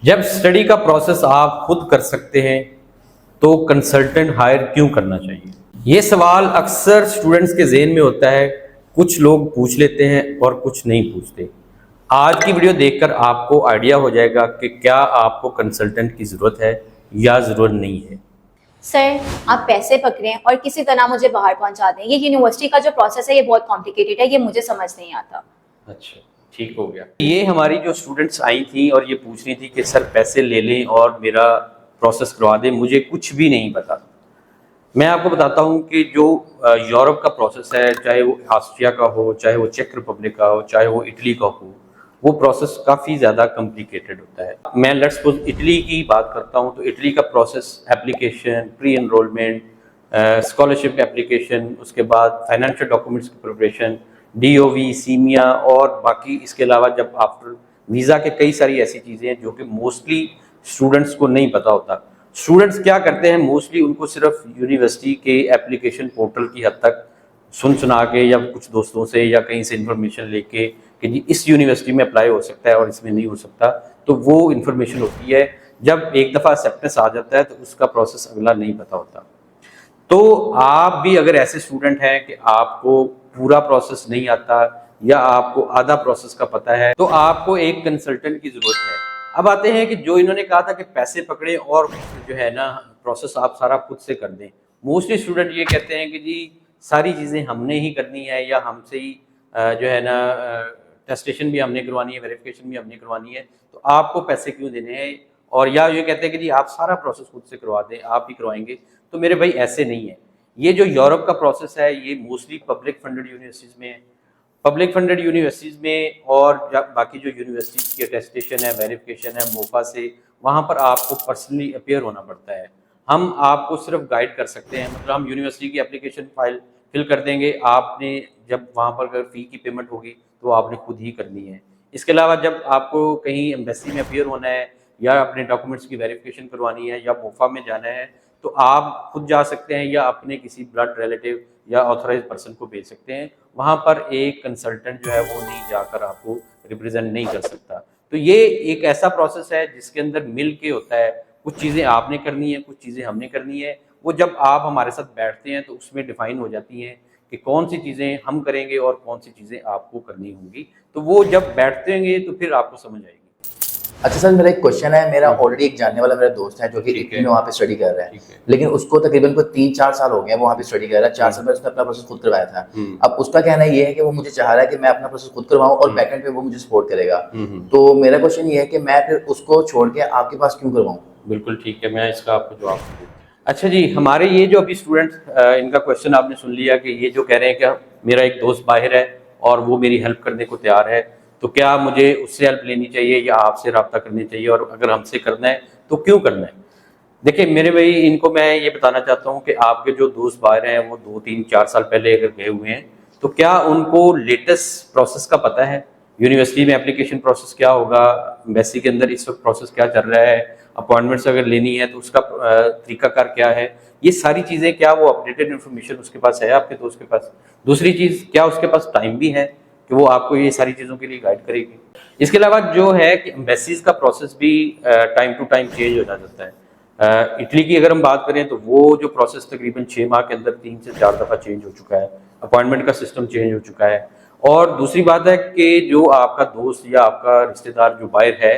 जब स्टडी का प्रोसेस आप खुद कर सकते हैं तो कंसल्टेंट हायर क्यों करना चाहिए? ये सवाल अक्सर स्टूडेंट्स के ज़हन में होता है। कुछ लोग पूछ लेते हैं और कुछ नहीं पूछते। आज की वीडियो देखकर आपको आइडिया हो जाएगा कि क्या आपको कंसल्टेंट की ज़रूरत है या ज़रूरत नहीं है। सर, आप पैसे पकड़ें और किसी तरह मुझे बाहर पहुंचा दें। ये यूनिवर्सिटी का जो प्रोसेस है ये बहुत कॉम्प्लिकेटेड है, ये मुझे समझ नहीं आता। अच्छा, ठीक हो गया। ये हमारी जो स्टूडेंट्स आई थी और ये पूछ रही थी कि सर पैसे ले लें और मेरा प्रोसेस करवा दें, मुझे कुछ भी नहीं पता। मैं आपको बताता हूँ कि जो यूरोप का प्रोसेस है, चाहे वो ऑस्ट्रिया का हो, चाहे वो चेक रिपब्लिक का हो, चाहे वो इटली का हो, वो प्रोसेस काफ़ी ज़्यादा कॉम्प्लिकेटेड होता है। मैं लेट्स सपोज इटली की बात करता हूँ तो इटली का process application, pre enrolment, scholarship application, उसके बाद फाइनेंशियल डॉक्यूमेंट्स की प्रिपरेशन, DOV, सीमिया और बाकी इसके अलावा जब आफ्टर वीज़ा के कई सारी ऐसी चीज़ें हैं जो कि मोस्टली स्टूडेंट्स को नहीं पता होता। स्टूडेंट्स क्या करते हैं, मोस्टली उनको सिर्फ यूनिवर्सिटी के एप्लीकेशन पोर्टल की हद तक सुना के या कुछ दोस्तों से या कहीं से इन्फॉर्मेशन लेके कि जी इस यूनिवर्सिटी में अप्लाई हो सकता है और इसमें नहीं हो सकता, तो वो इन्फॉर्मेशन होती है। जब एक दफ़ा एक्सेप्टेंस आ जाता है तो उसका प्रोसेस अगला नहीं पता होता। तो आप भी अगर ऐसे स्टूडेंट हैं कि आपको पूरा प्रोसेस नहीं आता या आपको आधा प्रोसेस का पता है, तो आपको एक कंसल्टेंट की ज़रूरत है। अब आते हैं कि जो इन्होंने कहा था कि पैसे पकड़े और जो है ना प्रोसेस आप सारा खुद से कर दें। मोस्टली स्टूडेंट ये कहते हैं कि जी सारी चीज़ें हमने ही करनी है या हमसे ही जो है ना टेस्टेशन भी हमने करवानी है, वेरिफिकेशन भी हमने करवानी है, तो आपको पैसे क्यों देने हैं? और या ये कहते हैं कि जी आप सारा प्रोसेस खुद से करवा दें, आप ही करवाएंगे। तो मेरे भाई ऐसे नहीं है। ये जो यूरोप का प्रोसेस है ये मोस्टली पब्लिक फंडेड यूनिवर्सिटीज़ में है। पब्लिक फंडेड यूनिवर्सिटीज़ में और बाकी जो यूनिवर्सिटीज़ की अटेस्टेशन है, वेरिफिकेशन है मोफा से, वहाँ पर आपको पर्सनली अपीयर होना पड़ता है। हम आपको सिर्फ गाइड कर सकते हैं, मतलब हम यूनिवर्सिटी की एप्लीकेशन फाइल फिल कर देंगे, आपने जब वहाँ पर अगर फ़ी की पेमेंट होगी तो आपने खुद ही करनी है। इसके अलावा जब आपको कहीं एम्बेसी में अपीयर होना है या अपने डॉक्यूमेंट्स की वेरिफिकेशन करवानी है या मोफा में जाना है, तो आप खुद जा सकते हैं या अपने किसी ब्लड रिलेटिव या ऑथराइज्ड पर्सन को भेज सकते हैं। वहाँ पर एक कंसल्टेंट जो है वो नहीं जाकर आपको रिप्रेजेंट नहीं कर सकता। तो ये एक ऐसा प्रोसेस है जिसके अंदर मिल के होता है। कुछ चीज़ें आपने करनी है, कुछ चीज़ें हमने करनी है। वो जब आप हमारे साथ बैठते हैं तो उसमें डिफाइन हो जाती हैं कि कौन सी चीज़ें हम करेंगे और कौन सी चीज़ें आपको करनी होंगी। तो वो जब बैठते होंगे तो फिर आपको समझ आएगी। अच्छा सर, मेरा एक क्वेश्चन है। मेरा ऑलरेडी एक जानने वाला मेरा दोस्त है जो कि इटली में वहाँ पे स्टडी कर रहा है, लेकिन उसको तकरीबन को 3-4 साल हो गए वो वहाँ पे स्टडी कर रहा है। 4 साल में उसने अपना प्रोसेस खुद करवाया था। अब उसका कहना ये है कि वो मुझे चाह रहा है कि मैं अपना प्रोसेस खुद करवाऊं और बैकएंड पे वो मुझे सपोर्ट करेगा। तो मेरा क्वेश्चन ये है कि मैं फिर उसको छोड़ के आपके पास क्यों करवाऊं? बिल्कुल ठीक है, मैं इसका आपको जवाब दूँ। अच्छा जी, हमारे ये जो अभी स्टूडेंट इनका क्वेश्चन आपने सुन लिया कि ये जो कह रहे हैं कि मेरा एक दोस्त बाहर है और वो मेरी हेल्प करने को तैयार है, तो क्या मुझे उससे हेल्प लेनी चाहिए या आपसे रब्ता करनी चाहिए, और अगर हमसे करना है तो क्यों करना है? देखिए मेरे भाई, इनको मैं ये बताना चाहता हूँ कि आपके जो दोस्त बाहर हैं वो 2-3-4 साल पहले अगर गए हुए हैं, तो क्या उनको लेटेस्ट प्रोसेस का पता है? यूनिवर्सिटी में एप्लीकेशन प्रोसेस क्या होगा, एम्बेसी के अंदर इस वक्त प्रोसेस क्या चल रहा है, अपॉइंटमेंट्स अगर लेनी है तो उसका तरीकाकार क्या है, ये सारी चीज़ें क्या वो अपडेटेड इन्फॉर्मेशन उसके पास है आपके दोस्त के पास? दूसरी चीज़, क्या उसके पास टाइम भी है कि वो आपको ये सारी चीज़ों के लिए गाइड करेगी? इसके अलावा जो है कि एम्बेसीज का प्रोसेस भी टाइम टू टाइम चेंज हो जाता है। इटली की अगर हम बात करें तो वो जो प्रोसेस तकरीबन 6 माह के अंदर 3 से 4 दफ़ा चेंज हो चुका है, अपॉइंटमेंट का सिस्टम चेंज हो चुका है। और दूसरी बात है कि जो आपका दोस्त या आपका रिश्तेदार जो बाहर है,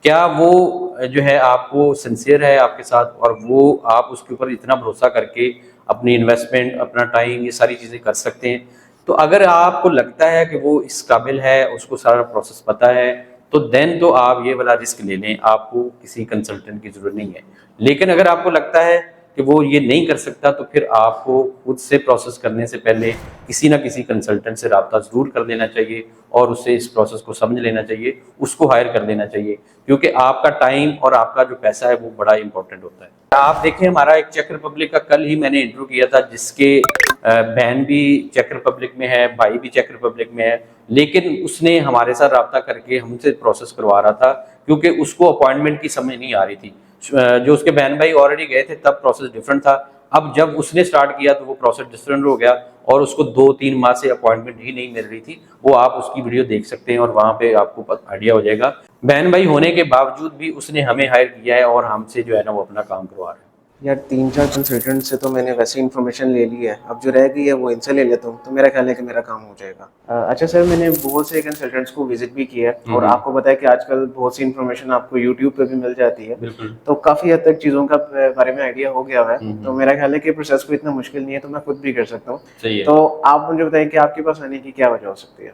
क्या वो जो है आपको सिंसियर है आपके साथ, और वो आप उसके ऊपर इतना भरोसा करके अपनी इन्वेस्टमेंट, अपना टाइम, ये सारी चीज़ें कर सकते हैं? तो अगर आपको लगता है कि वो इस काबिल है, उसको सारा प्रोसेस पता है, तो देन तो आप ये वाला रिस्क ले लें, आपको किसी कंसल्टेंट की ज़रूरत नहीं है। लेकिन अगर आपको लगता है कि वो ये नहीं कर सकता, तो फिर आपको खुद से प्रोसेस करने से पहले किसी ना किसी कंसल्टेंट से रब्ता ज़रूर कर लेना चाहिए और उससे इस प्रोसेस को समझ लेना चाहिए, उसको हायर कर लेना चाहिए, क्योंकि आपका टाइम और आपका जो पैसा है वो बड़ा इंपॉर्टेंट होता है। आप देखें, हमारा एक चेक रिपब्लिक का कल ही मैंने इंटरव्यू किया था, जिसके बहन भी चेक रिपब्लिक में है, भाई भी चेक रिपब्लिक में है, लेकिन उसने हमारे साथ रब्ता करके हमसे प्रोसेस करवा रहा था क्योंकि उसको अपॉइंटमेंट की समझ नहीं आ रही थी। जो उसके बहन भाई ऑलरेडी गए थे तब प्रोसेस डिफरेंट था, अब जब उसने स्टार्ट किया तो वो प्रोसेस डिफरेंट हो गया और उसको 2-3 माह से अपॉइंटमेंट ही नहीं मिल रही थी, वो आप उसकी वीडियो देख सकते हैं और वहाँ पे आपको आइडिया हो जाएगा। बहन भाई होने के बावजूद भी उसने हमें हायर किया है और हमसे जो है ना वो अपना काम करवा रहा है। यार 3-4 कंसल्टेंट से तो मैंने वैसे इन्फॉर्मेशन ले ली है, अब जो रह गई है वो इनसे ले लेता हूँ, तो मेरा ख्याल है कि मेरा काम हो जाएगा। अच्छा सर, मैंने बहुत से कंसल्टेंट्स को विजिट भी किया है और आपको पता है कि आजकल बहुत सी इन्फॉर्मेशन आपको यूट्यूब पे भी मिल जाती है, बिल्कुल। तो काफ़ी हद तक चीज़ों का बारे में आइडिया हो गया है। तो मेरा ख्याल है कि प्रोसेस को इतना मुश्किल नहीं है, तो मैं खुद भी कर सकता हूँ। सही है। तो आप मुझे बताइए कि आपके पास आने की क्या वजह हो सकती है।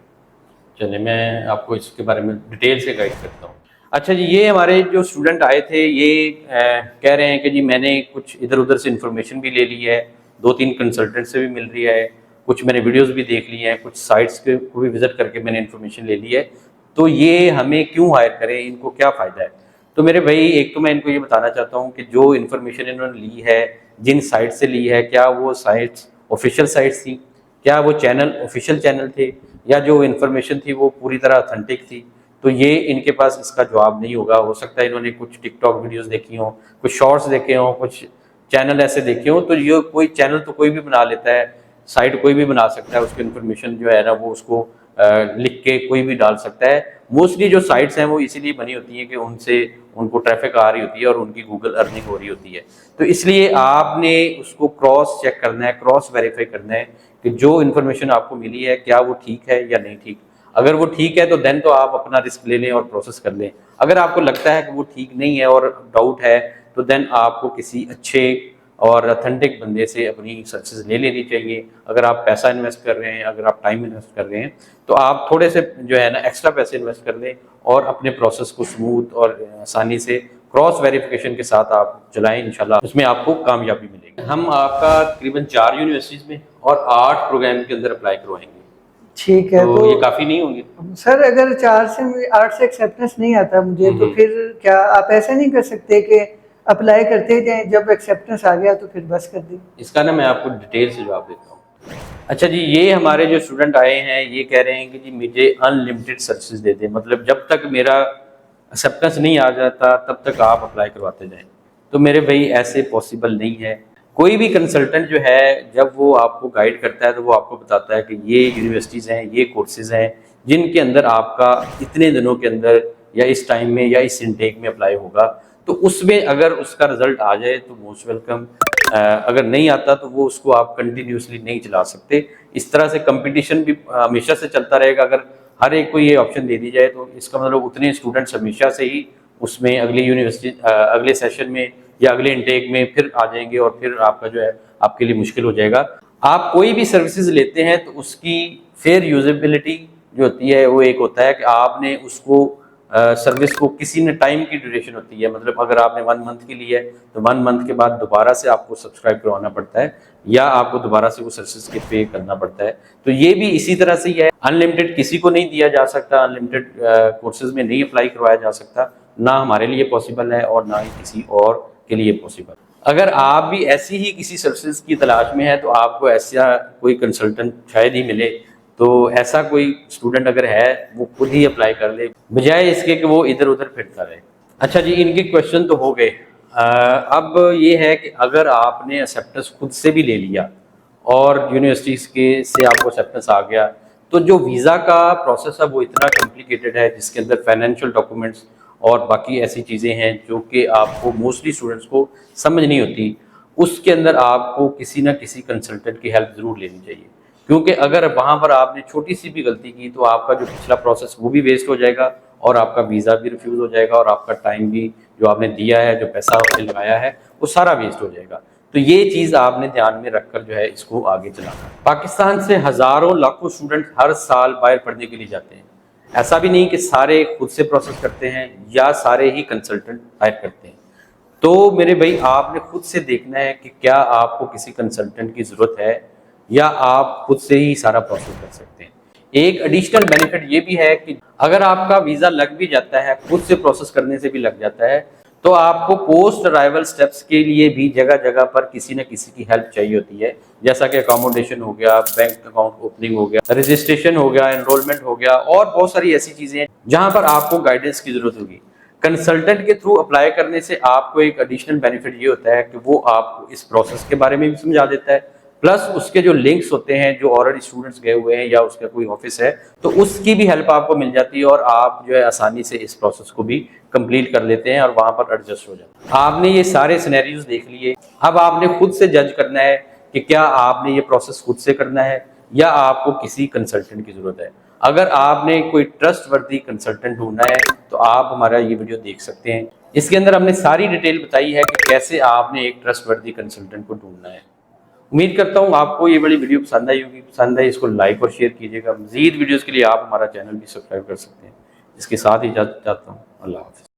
चलिए मैं आपको इसके बारे में डिटेल से गाइड करता हूँ। अच्छा जी, ये हमारे जो स्टूडेंट आए थे ये कह रहे हैं कि जी मैंने कुछ इधर उधर से इन्फॉर्मेशन भी ले ली है, 2-3 कंसल्टेंट से भी मिल रही है, कुछ मैंने वीडियोस भी देख ली हैं, कुछ साइट्स को भी विजिट करके मैंने इन्फॉर्मेशन ले ली है, तो ये हमें क्यों हायर करें, इनको क्या फ़ायदा है। तो मेरे भाई एक तो मैं इनको ये बताना चाहता हूँ कि जो इन्फॉर्मेशन इन्होंने ली है, जिन साइट से ली है, क्या वो साइट्स ऑफिशियल साइट्स थी, क्या वो चैनल ऑफिशियल चैनल थे, या जो इन्फॉर्मेशन थी वो पूरी तरह ऑथेंटिक थी। तो ये इनके पास इसका जवाब नहीं होगा। हो सकता है इन्होंने कुछ टिकटॉक वीडियोस देखी हों, कुछ शॉर्ट्स देखे हों, कुछ चैनल ऐसे देखे हों, तो ये कोई चैनल तो कोई भी बना लेता है, साइट कोई भी बना सकता है, उसकी इन्फॉर्मेशन जो है ना वो उसको लिख के कोई भी डाल सकता है। मोस्टली जो साइट्स हैं वो इसीलिए बनी होती हैं कि उनसे उनको ट्रैफिक आ रही होती है और उनकी गूगल अर्निंग हो रही होती है। तो इसलिए आपने उसको क्रॉस चेक करना है, क्रॉस वेरीफाई करना है कि जो इन्फॉर्मेशन आपको मिली है क्या वो ठीक है या नहीं ठीक। अगर वो ठीक है तो देन तो आप अपना रिस्क ले लें और प्रोसेस कर लें। अगर आपको लगता है कि वो ठीक नहीं है और डाउट है तो देन आपको किसी अच्छे और ऑथेंटिक बंदे से अपनी सर्विसेज ले लेनी चाहिए। अगर आप पैसा इन्वेस्ट कर रहे हैं, अगर आप टाइम इन्वेस्ट कर रहे हैं, तो आप थोड़े से जो है ना एक्स्ट्रा पैसे इन्वेस्ट कर लें और अपने प्रोसेस को स्मूथ और आसानी से क्रॉस वेरिफिकेशन के साथ आप चलाएं, इंशाल्लाह उसमें आपको कामयाबी मिलेगी। हम आपका तकरीबन 4 यूनिवर्सिटीज़ में और 8 प्रोग्राम के अंदर अप्लाई करवाएंगे। ठीक है, तो ये काफ़ी नहीं होंगे सर अगर 4 से 8 से एक्सेप्टेंस नहीं आता मुझे, तो फिर क्या आप ऐसा नहीं कर सकते कि अप्लाई करते जाएं, जब एक्सेप्टेंस आ गया तो फिर बस कर दी। इसका ना मैं आपको डिटेल से जवाब देता हूँ। अच्छा जी, ये हमारे जो स्टूडेंट आए हैं ये कह रहे हैं कि जी मुझे अनलिमिटेड सर्विसेज दे दें, मतलब जब तक मेरा एक्सेप्टेंस नहीं आ जाता तब तक आप अप्लाई करवाते जाएं। तो मेरे भाई ऐसे पॉसिबल नहीं है। कोई भी कंसल्टेंट जो है जब वो आपको गाइड करता है तो वो आपको बताता है कि ये यूनिवर्सिटीज़ हैं, ये कोर्सेज हैं जिनके अंदर आपका इतने दिनों के अंदर या इस टाइम में या इस इंटेक में अप्लाई होगा। तो उसमें अगर उसका रिजल्ट आ जाए तो मोस्ट वेलकम, अगर नहीं आता तो वो उसको आप कंटिन्यूसली नहीं चला सकते। इस तरह से कंपटीशन भी हमेशा से चलता रहेगा। अगर हर एक को ये ऑप्शन दे दी जाए तो इसका मतलब उतने स्टूडेंट्स हमेशा से ही उसमें अगली यूनिवर्सिटी अगले सेशन में या अगले इंटेक में फिर आ जाएंगे और फिर आपका जो है आपके लिए मुश्किल हो जाएगा। आप कोई भी सर्विसेज लेते हैं तो उसकी फेयर यूजेबिलिटी जो होती है वो एक होता है कि आपने उसको सर्विस को किसी ने टाइम की ड्यूरेशन होती है, मतलब अगर आपने 1 मंथ की ली है तो 1 मंथ के बाद दोबारा से आपको सब्सक्राइब करवाना पड़ता है या आपको दोबारा से वो सर्विस के पे करना पड़ता है। तो ये भी इसी तरह से ही है। अनलिमिटेड किसी को नहीं दिया जा सकता, अनलिमिटेड कोर्सेज में नहीं अप्लाई करवाया जा सकता, ना हमारे लिए पॉसिबल है और ना ही किसी और के लिए पॉसिबल। अगर आप भी ऐसी ही किसी सर्विसेज की तलाश में है तो आपको ऐसा कोई कंसल्टेंट शायद ही मिले। तो ऐसा कोई स्टूडेंट अगर है वो खुद ही अप्लाई कर ले बजाय इसके कि वो इधर उधर फिरता रहे। अच्छा जी, इनके क्वेश्चन तो हो गए। अब ये है कि अगर आपने एक्सेप्टेंस खुद से भी ले लिया और यूनिवर्सिटीज़ के से आपको एक्सेप्टेंस आ गया तो जो वीज़ा का प्रोसेस है वो इतना कॉम्प्लिकेटेड है जिसके अंदर फाइनेंशियल डॉक्यूमेंट्स और बाकी ऐसी चीज़ें हैं जो कि आपको मोस्टली स्टूडेंट्स को समझ नहीं होती। उसके अंदर आपको किसी ना किसी कंसल्टेंट की हेल्प ज़रूर लेनी चाहिए, क्योंकि अगर वहाँ पर आपने छोटी सी भी गलती की तो आपका जो पिछला प्रोसेस वो भी वेस्ट हो जाएगा और आपका वीज़ा भी रिफ्यूज़ हो जाएगा और आपका टाइम भी जो आपने दिया है, जो पैसा आपने लगाया है, वो सारा वेस्ट हो जाएगा। तो ये चीज़ आपने ध्यान में रखकर जो है इसको आगे चलाना। पाकिस्तान से हज़ारों लाखों स्टूडेंट हर साल बाहर पढ़ने के लिए जाते हैं। ऐसा भी नहीं कि सारे खुद से प्रोसेस करते हैं या सारे ही कंसल्टेंट हायर करते हैं। तो मेरे भाई आपने खुद से देखना है कि क्या आपको किसी कंसल्टेंट की ज़रूरत है या आप खुद से ही सारा प्रोसेस कर सकते हैं। एक एडिशनल बेनिफिट ये भी है कि अगर आपका वीज़ा लग भी जाता है, खुद से प्रोसेस करने से भी लग जाता है, तो आपको पोस्ट अराइवल स्टेप्स के लिए भी जगह जगह पर किसी न किसी की हेल्प चाहिए होती है, जैसा कि अकोमोडेशन हो गया, बैंक अकाउंट ओपनिंग हो गया, रजिस्ट्रेशन हो गया, एनरोलमेंट हो गया और बहुत सारी ऐसी चीज़ें हैं जहाँ पर आपको गाइडेंस की ज़रूरत होगी। कंसल्टेंट के थ्रू अप्लाई करने से आपको एक एडिशनल बेनिफिट ये होता है कि वो आपको इस प्रोसेस के बारे में भी समझा देता है, प्लस उसके जो लिंक्स होते हैं जो ऑलरेडी स्टूडेंट्स गए हुए हैं या उसका कोई ऑफिस है तो उसकी भी हेल्प आपको मिल जाती है और आप जो है आसानी से इस प्रोसेस को भी कंप्लीट कर लेते हैं और वहां पर एडजस्ट हो जाते हैं। आपने ये सारे सिनेरियोज देख लिए, अब आपने खुद से जज करना है कि क्या आपने ये प्रोसेस खुद से करना है या आपको किसी कंसल्टेंट की जरूरत है। अगर आपने कोई ट्रस्टवर्दी कंसल्टेंट ढूंढना है तो आप हमारा ये वीडियो देख सकते हैं। इसके अंदर हमने सारी डिटेल बताई है कि कैसे आपने एक ट्रस्टवर्दी कंसल्टेंट को ढूंढना है। उम्मीद करता हूँ आपको ये बड़ी वीडियो पसंद आई होगी। पसंद आई इसको लाइक और शेयर कीजिएगा। मजीद वीडियोस के लिए आप हमारा चैनल भी सब्सक्राइब कर सकते हैं। इसके साथ ही इजाज़त चाहता हूँ। अल्लाह हाफ़िज़।